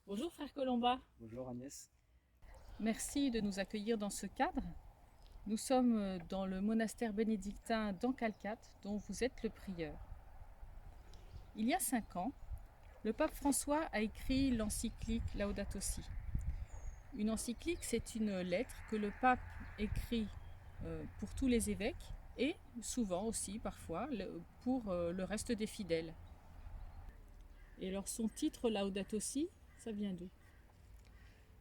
Bonjour frère Colomba, Bonjour Agnès. merci de nous accueillir dans ce cadre. Nous sommes dans le monastère bénédictin d'Ancalcat dont vous êtes le prieur. Il y a 5 ans, le pape François a écrit l'encyclique Laudato Si. Une encyclique, c'est une lettre que le pape écrit pour tous les évêques et souvent aussi, parfois, pour le reste des fidèles. Et alors son titre Laudato Si, ça vient d'où?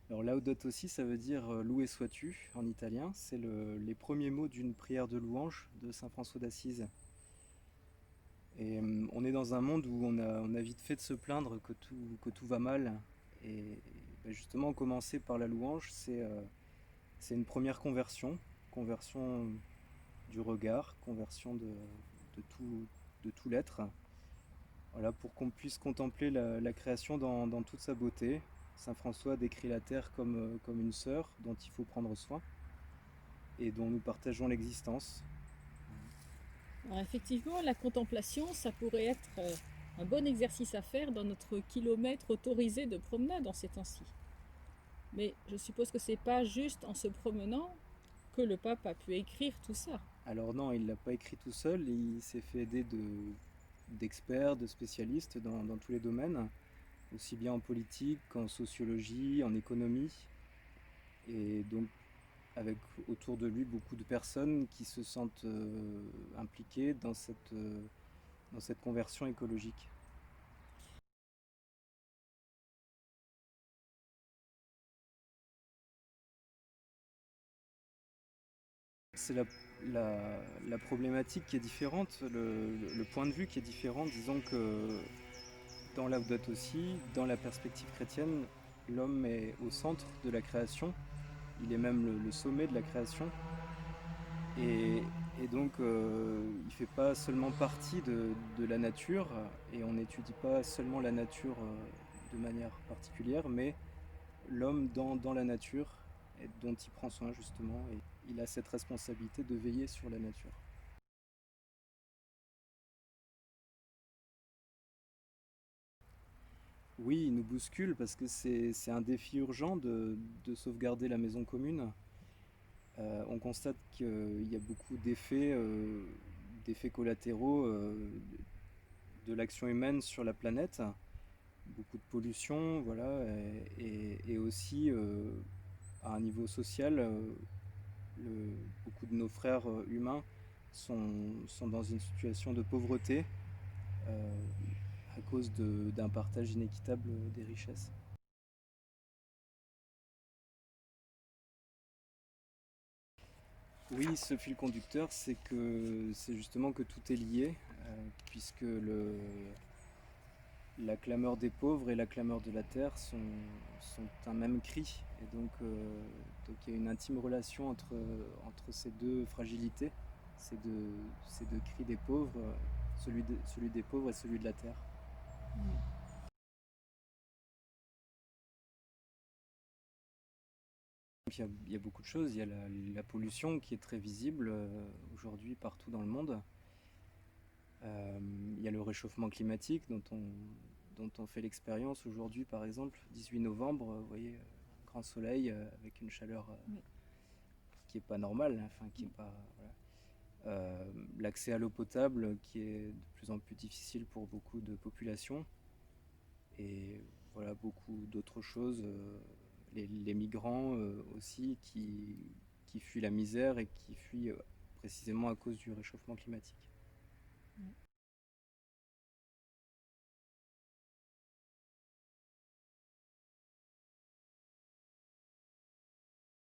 Alors Laudato Si, ça veut dire loué sois-tu en italien. C'est les premiers mots d'une prière de louange de Saint François d'Assise. Et on est dans un monde où on a vite fait de se plaindre que tout va mal. Et justement, commencer par la louange, c'est une première conversion. Conversion du regard, conversion de tout, de tout l'être. Voilà, pour qu'on puisse contempler la création dans toute sa beauté. Saint François décrit la terre comme une sœur dont il faut prendre soin et dont nous partageons l'existence. Alors effectivement, la contemplation, ça pourrait être un bon exercice à faire dans notre kilomètre autorisé de promenade en ces temps-ci. Mais je suppose que c'est pas juste en se promenant que le pape a pu écrire tout ça. Alors non, il ne l'a pas écrit tout seul, il s'est fait aider d'experts, de spécialistes dans tous les domaines, aussi bien en politique qu'en sociologie, en économie, et donc avec autour de lui beaucoup de personnes qui se sentent impliquées dans cette conversion écologique. C'est la problématique qui est différente, le point de vue qui est différent. Disons que dans Laudato Si, dans la perspective chrétienne, l'homme est au centre de la création, il est même le sommet de la création, et, et donc il ne fait pas seulement partie de la nature, et on n'étudie pas seulement la nature de manière particulière, mais l'homme dans la nature, et dont il prend soin justement, et il a cette responsabilité de veiller sur la nature. Oui, il nous bouscule parce que c'est un défi urgent de sauvegarder la maison commune. On constate qu'il y a beaucoup d'effets collatéraux de l'action humaine sur la planète, beaucoup de pollution, voilà, et aussi à un niveau social, beaucoup de nos frères humains sont dans une situation de pauvreté euh, à cause d'un partage inéquitable des richesses. Oui, ce fil conducteur, c'est justement que tout est lié, puisque la clameur des pauvres et la clameur de la terre sont un même cri. Et donc il y a une intime relation entre ces deux fragilités, ces deux cris des pauvres, celui des pauvres et celui de la terre. Il y a beaucoup de choses. Il y a la pollution qui est très visible aujourd'hui partout dans le monde. Il y a le réchauffement climatique dont on fait l'expérience aujourd'hui, par exemple, 18 novembre, vous voyez, grand soleil avec une chaleur Oui. qui n'est pas normale, enfin qui est pas. Voilà. L'accès à l'eau potable qui est de plus en plus difficile pour beaucoup de populations, et voilà beaucoup d'autres choses. Les migrants aussi qui fuient la misère et qui fuient précisément à cause du réchauffement climatique.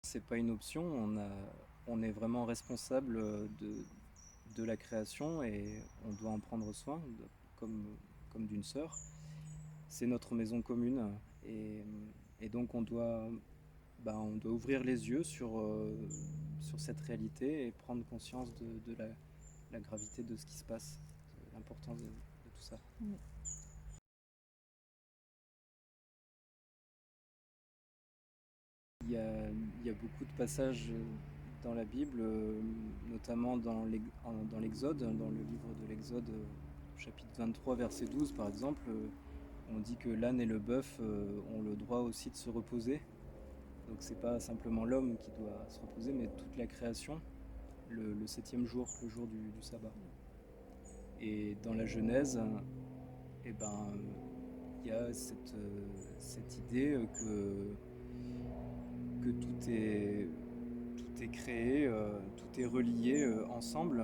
C'est pas une option, on est vraiment responsable de la création et on doit en prendre soin comme d'une sœur. C'est notre maison commune, et donc on doit ouvrir les yeux sur cette réalité et prendre conscience de la gravité de ce qui se passe, de l'importance de tout ça. Oui. Il y a beaucoup de passages dans la Bible, notamment dans l'Exode, dans le livre de l'Exode, chapitre 23, verset 12 par exemple. On dit que l'âne et le bœuf ont le droit aussi de se reposer. Donc c'est pas simplement l'homme qui doit se reposer, mais toute la création, le septième jour, le jour du sabbat. Et dans la Genèse, eh ben, il y a cette idée que tout est créé, tout est relié ensemble.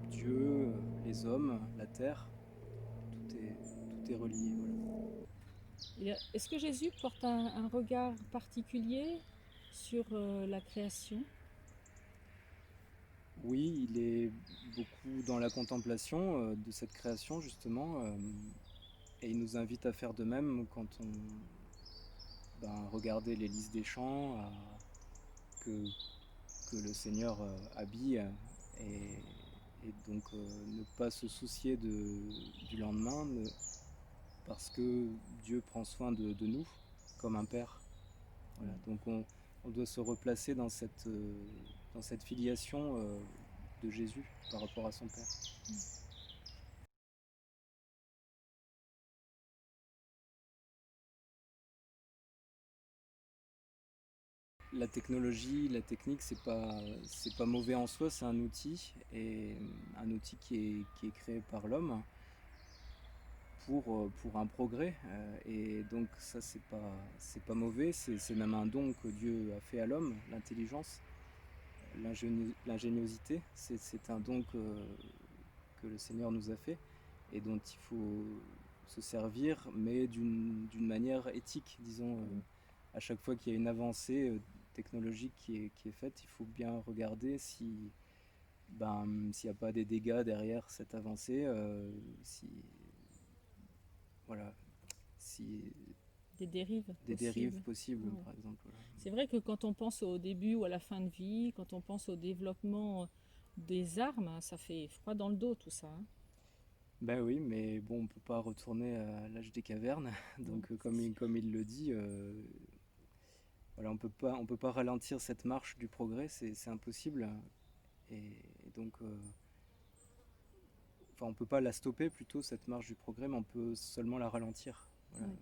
Dieu, les hommes, la terre, tout est relié. Voilà. Est-ce que Jésus porte un regard particulier sur la création? Oui, il est beaucoup dans la contemplation de cette création justement, et il nous invite à faire de même quand on regarder les lys des champs, que, que le Seigneur habille, et, et donc ne pas se soucier du lendemain, parce que Dieu prend soin de nous comme un père. Voilà. Donc on doit se replacer dans cette filiation de Jésus par rapport à son Père. La technologie, la technique, c'est pas mauvais en soi, c'est un outil, et un outil qui est créé par l'homme pour un progrès. Et donc ça, c'est pas mauvais, c'est même un don que Dieu a fait à l'homme, l'intelligence, l'ingéniosité, c'est un don que le Seigneur nous a fait et dont il faut se servir, mais d'une manière éthique, disons. À chaque fois qu'il y a une avancée technologique qui est faite, il faut bien regarder s'il n'y a pas des dégâts derrière cette avancée, voilà, si Des dérives des dérives possibles. possibles, Ouais. par exemple. Voilà. C'est vrai que quand on pense au début ou à la fin de vie, quand on pense au développement des armes, ça fait froid dans le dos tout ça. Ben oui, mais bon, on peut pas retourner à l'âge des cavernes, Non, donc c'est sûr. comme il le dit, voilà, on peut pas ralentir cette marche du progrès, c'est impossible, et, et donc, enfin, on peut pas la stopper plutôt cette marche du progrès, mais on peut seulement la ralentir, voilà, Ouais.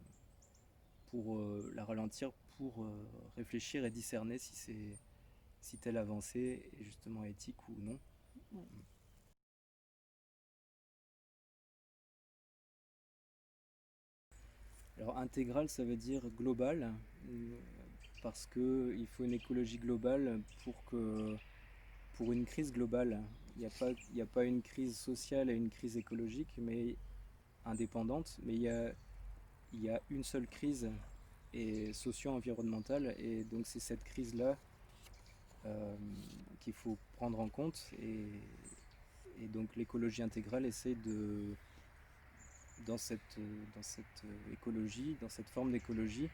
pour la ralentir pour réfléchir et discerner si telle avancée est justement éthique ou non. Ouais. Alors intégral, ça veut dire global, parce qu'il faut une écologie globale pour une crise globale. Il y a pas une crise sociale et une crise écologique, mais indépendante, mais il y a une seule crise et socio-environnementale, et donc c'est cette crise-là qu'il faut prendre en compte, et donc l'écologie intégrale essaye dans cette écologie, dans cette forme d'écologie,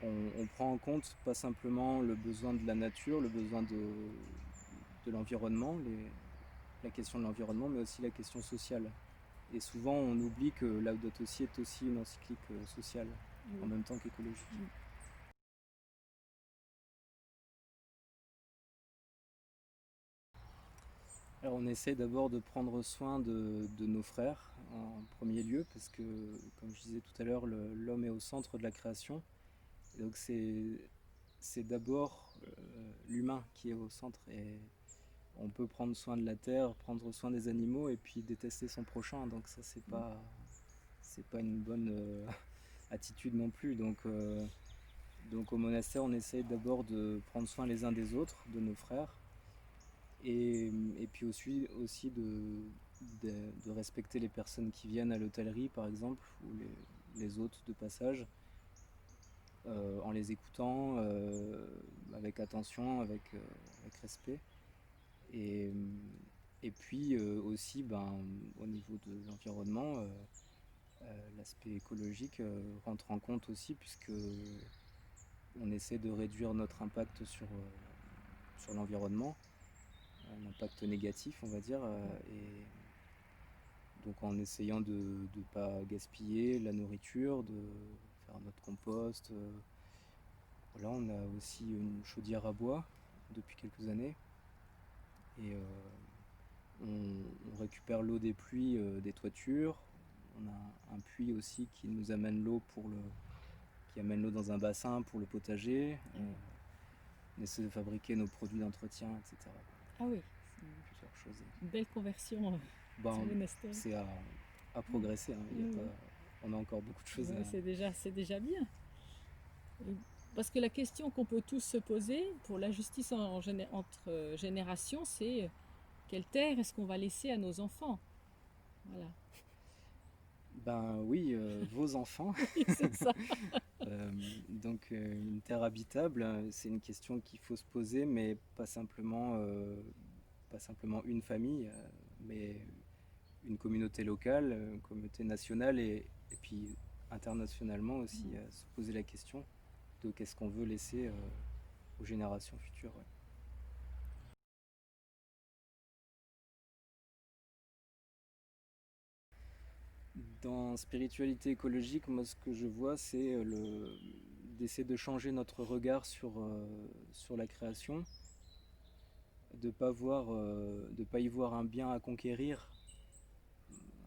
on prend en compte pas simplement le besoin de la nature, le besoin de l'environnement, la question de l'environnement, mais aussi la question sociale. Et souvent, on oublie que Laudato Si est aussi une encyclique sociale, en Oui. même temps qu'écologique. Alors, on essaie d'abord de prendre soin de nos frères en premier lieu, parce que, comme je disais tout à l'heure, l'homme est au centre de la création. Et donc, c'est d'abord l'humain qui est au centre. Et on peut prendre soin de la terre, prendre soin des animaux, et puis détester son prochain. Donc, ça, c'est pas une bonne attitude non plus. Donc au monastère, on essaye d'abord de prendre soin les uns des autres, de nos frères, et puis aussi de respecter les personnes qui viennent à l'hôtellerie, par exemple, ou les hôtes de passage, en les écoutant avec attention, avec respect. Et, et puis aussi, au niveau de l'environnement, l'aspect écologique rentre en compte aussi, puisque on essaie de réduire notre impact sur l'environnement, un impact négatif, on va dire, et donc en essayant de ne pas gaspiller la nourriture, de faire notre compost. Voilà, on a aussi une chaudière à bois depuis quelques années, et on récupère l'eau des pluies des toitures, On a un puits aussi qui nous amène l'eau qui amène l'eau dans un bassin pour le potager. On essaie de fabriquer nos produits d'entretien, etc. Ah oui, Plusieurs choses. c'est une belle conversion Ben, ce monastère. c'est à progresser. Hein. Oui, On a encore beaucoup de choses ouais, à... c'est déjà bien. Et parce que la question qu'on peut tous se poser pour la justice entre générations, c'est quelle terre est-ce qu'on va laisser à nos enfants? Voilà. Ben oui, vos enfants. Oui, c'est ça. Donc une terre habitable, c'est une question qu'il faut se poser, mais pas simplement une famille, mais une communauté locale, une communauté nationale et puis internationalement aussi, se poser la question de qu'est-ce qu'on veut laisser aux générations futures. Ouais. Dans spiritualité écologique, moi ce que je vois, c'est d'essayer de changer notre regard sur la création, de pas y voir un bien à conquérir.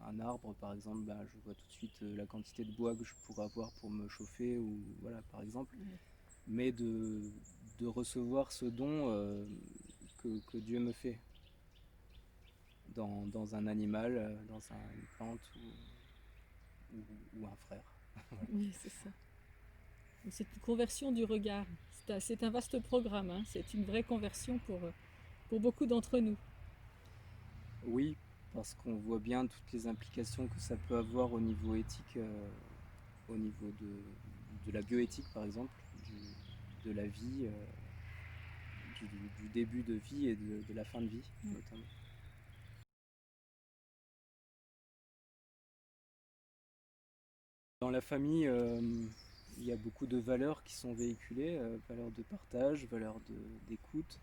Un arbre, par exemple, bah, je vois tout de suite la quantité de bois que je pourrais avoir pour me chauffer, ou voilà, par exemple. Mais de recevoir ce don que Dieu me fait dans un animal, dans une plante ou un frère. Voilà. Oui, c'est ça. C'est une conversion du regard. C'est un vaste programme, hein. C'est une vraie conversion pour beaucoup d'entre nous. Oui, parce qu'on voit bien toutes les implications que ça peut avoir au niveau éthique, au niveau de la bioéthique par exemple, de la vie, du début de vie et de la fin de vie notamment. Dans la famille, il y a beaucoup de valeurs qui sont véhiculées, valeurs de partage, valeurs d'écoute.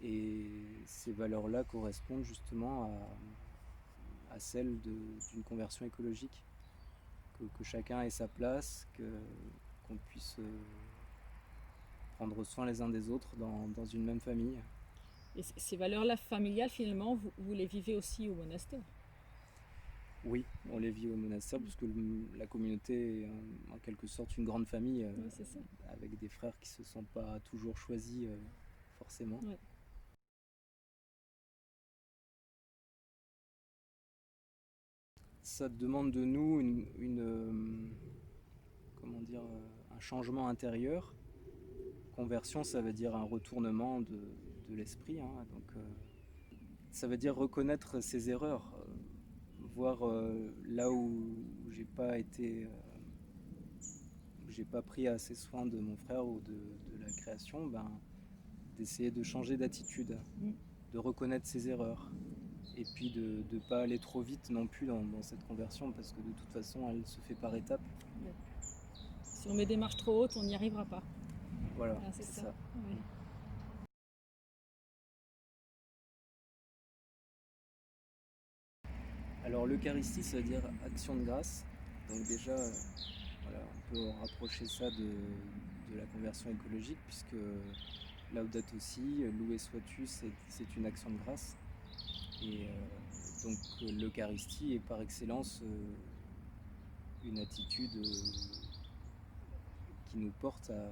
Et ces valeurs-là correspondent justement à celles d'une conversion écologique. Que chacun ait sa place, qu'on puisse prendre soin les uns des autres dans une même famille. Et ces valeurs-là familiales, finalement, vous les vivez aussi au monastère. Oui, on les vit au monastère parce que la communauté est en quelque sorte une grande famille, Oui, c'est ça. avec des frères qui ne se sont pas toujours choisis forcément. Ouais. Ça demande de nous comment dire, un changement intérieur. Conversion, ça veut dire un retournement de l'esprit. Hein, donc, ça veut dire reconnaître ses erreurs, voir là où j'ai pas pris assez soin de mon frère ou de la création, ben, d'essayer de changer d'attitude, de reconnaître ses erreurs. Et puis de ne pas aller trop vite non plus dans cette conversion, parce que de toute façon, elle se fait par étapes. Ouais. Si on met des marches trop hautes, on n'y arrivera pas. Voilà, Ah, c'est ça. Oui. Alors l'Eucharistie, ça veut dire action de grâce. Donc déjà, voilà, on peut rapprocher ça de la conversion écologique, puisque Laudato Si, loué sois-tu, c'est une action de grâce. Et donc l'Eucharistie est par excellence une attitude qui nous porte à...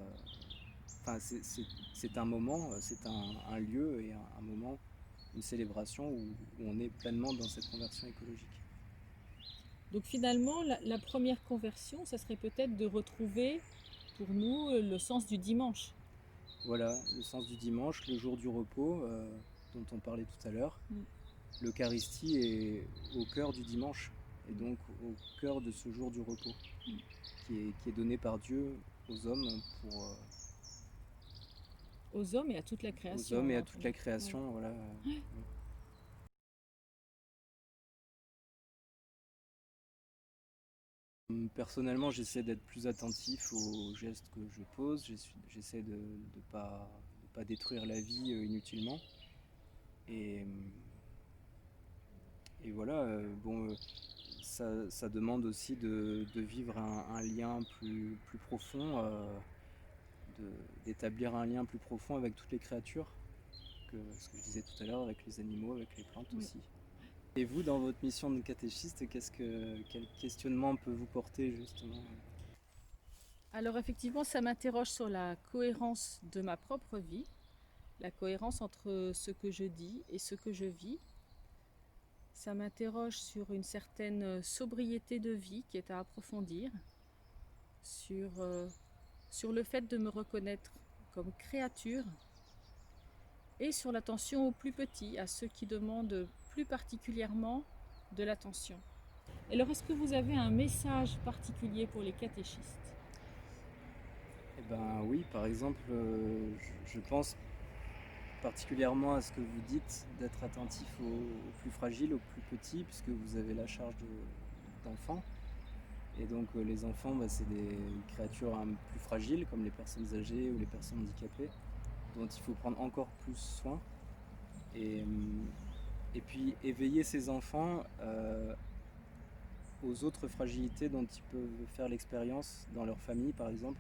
Enfin, c'est un moment, c'est un lieu et un moment, une célébration où on est pleinement dans cette conversion écologique. Donc finalement, la première conversion, ça serait peut-être de retrouver pour nous le sens du dimanche. Voilà, le sens du dimanche, le jour du repos dont on parlait tout à l'heure. L'Eucharistie est au cœur du dimanche et donc au cœur de ce jour du repos qui est donné par Dieu aux hommes aux hommes et à toute la création. Aux hommes et à toute la création, ouais. Voilà. Personnellement, j'essaie d'être plus attentif aux gestes que je pose. J'essaie de ne pas détruire la vie inutilement. Et voilà, bon, ça demande aussi de vivre un lien plus profond, d'établir un lien plus profond avec toutes les créatures, ce que je disais tout à l'heure, avec les animaux, avec les plantes aussi. Et vous, dans votre mission de catéchiste, quel questionnement peut vous porter justement? Alors effectivement, ça m'interroge sur la cohérence de ma propre vie, la cohérence entre ce que je dis et ce que je vis. Ça m'interroge sur une certaine sobriété de vie qui est à approfondir, sur le fait de me reconnaître comme créature et sur l'attention aux plus petits, à ceux qui demandent plus particulièrement de l'attention. Alors, est-ce que vous avez un message particulier pour les catéchistes? Eh ben oui, par exemple, je pense particulièrement à ce que vous dites, d'être attentif aux plus fragiles, aux plus petits, puisque vous avez la charge d'enfants. Et donc les enfants, c'est des créatures plus fragiles, comme les personnes âgées ou les personnes handicapées, dont il faut prendre encore plus soin. Et, et puis éveiller ces enfants aux autres fragilités dont ils peuvent faire l'expérience dans leur famille, par exemple.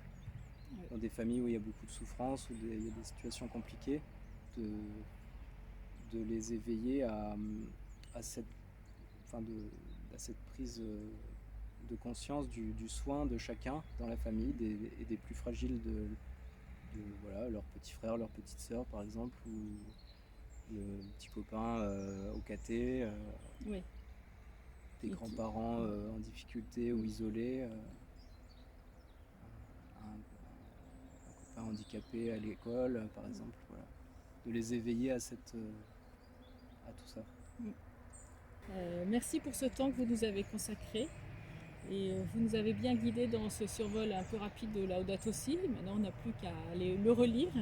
Oui. Dans des familles où il y a beaucoup de souffrance, où il y a des situations compliquées, de les éveiller à cette prise de conscience du soin de chacun dans la famille, et des plus fragiles, voilà, leurs petits frères, leurs petites sœurs par exemple, ou le petit copain au caté, Oui. des grands-parents en difficulté ou isolés, un copain handicapé à l'école par exemple, voilà. De les éveiller à tout ça. Merci pour ce temps que vous nous avez consacré. Et vous nous avez bien guidés dans ce survol un peu rapide de Laudato Si. Maintenant, on n'a plus qu'à aller le relire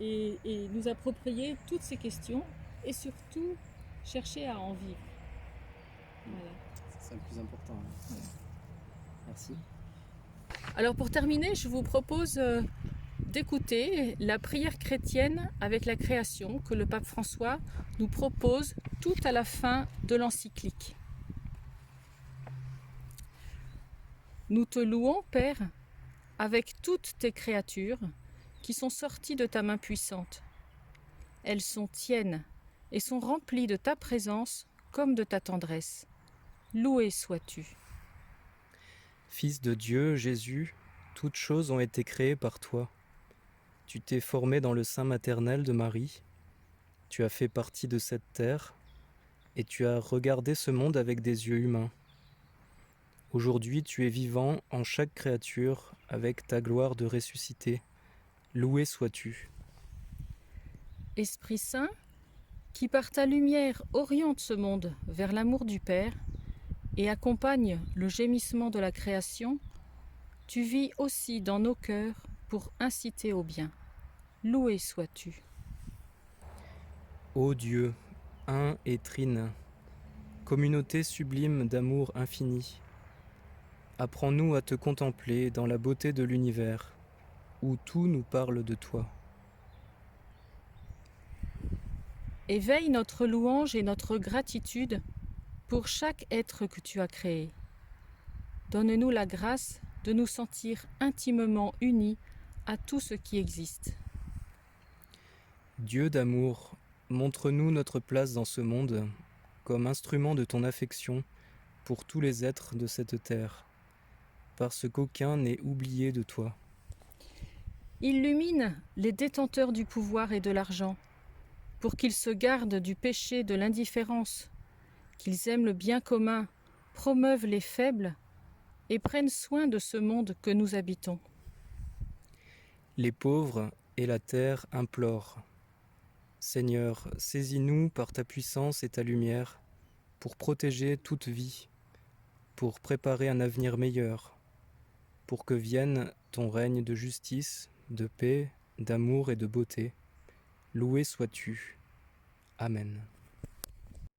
et nous approprier toutes ces questions et surtout chercher à en vivre. Voilà. C'est ça le plus important. Hein. Ouais. Merci. Alors pour terminer, je vous propose d'écouter la prière chrétienne avec la création que le pape François nous propose tout à la fin de l'encyclique. Nous te louons, Père, avec toutes tes créatures qui sont sorties de ta main puissante. Elles sont tiennes et sont remplies de ta présence comme de ta tendresse. Loué sois-tu. Fils de Dieu, Jésus, toutes choses ont été créées par toi. Tu t'es formé dans le sein maternel de Marie. Tu as fait partie de cette terre et tu as regardé ce monde avec des yeux humains. Aujourd'hui, tu es vivant en chaque créature avec ta gloire de ressuscité. Loué sois-tu. Esprit Saint, qui par ta lumière oriente ce monde vers l'amour du Père et accompagne le gémissement de la création, tu vis aussi dans nos cœurs pour inciter au bien. Loué sois-tu. Ô Dieu, un et trine, communauté sublime d'amour infini, apprends-nous à te contempler dans la beauté de l'univers, où tout nous parle de toi. Éveille notre louange et notre gratitude pour chaque être que tu as créé. Donne-nous la grâce de nous sentir intimement unis à tout ce qui existe. Dieu d'amour, montre-nous notre place dans ce monde comme instrument de ton affection pour tous les êtres de cette terre, parce qu'aucun n'est oublié de toi. Illumine les détenteurs du pouvoir et de l'argent, pour qu'ils se gardent du péché de l'indifférence, qu'ils aiment le bien commun, promeuvent les faibles et prennent soin de ce monde que nous habitons. Les pauvres et la terre implorent. Seigneur, saisis-nous par ta puissance et ta lumière pour protéger toute vie, pour préparer un avenir meilleur, pour que vienne ton règne de justice, de paix, d'amour et de beauté. Loué sois-tu. Amen.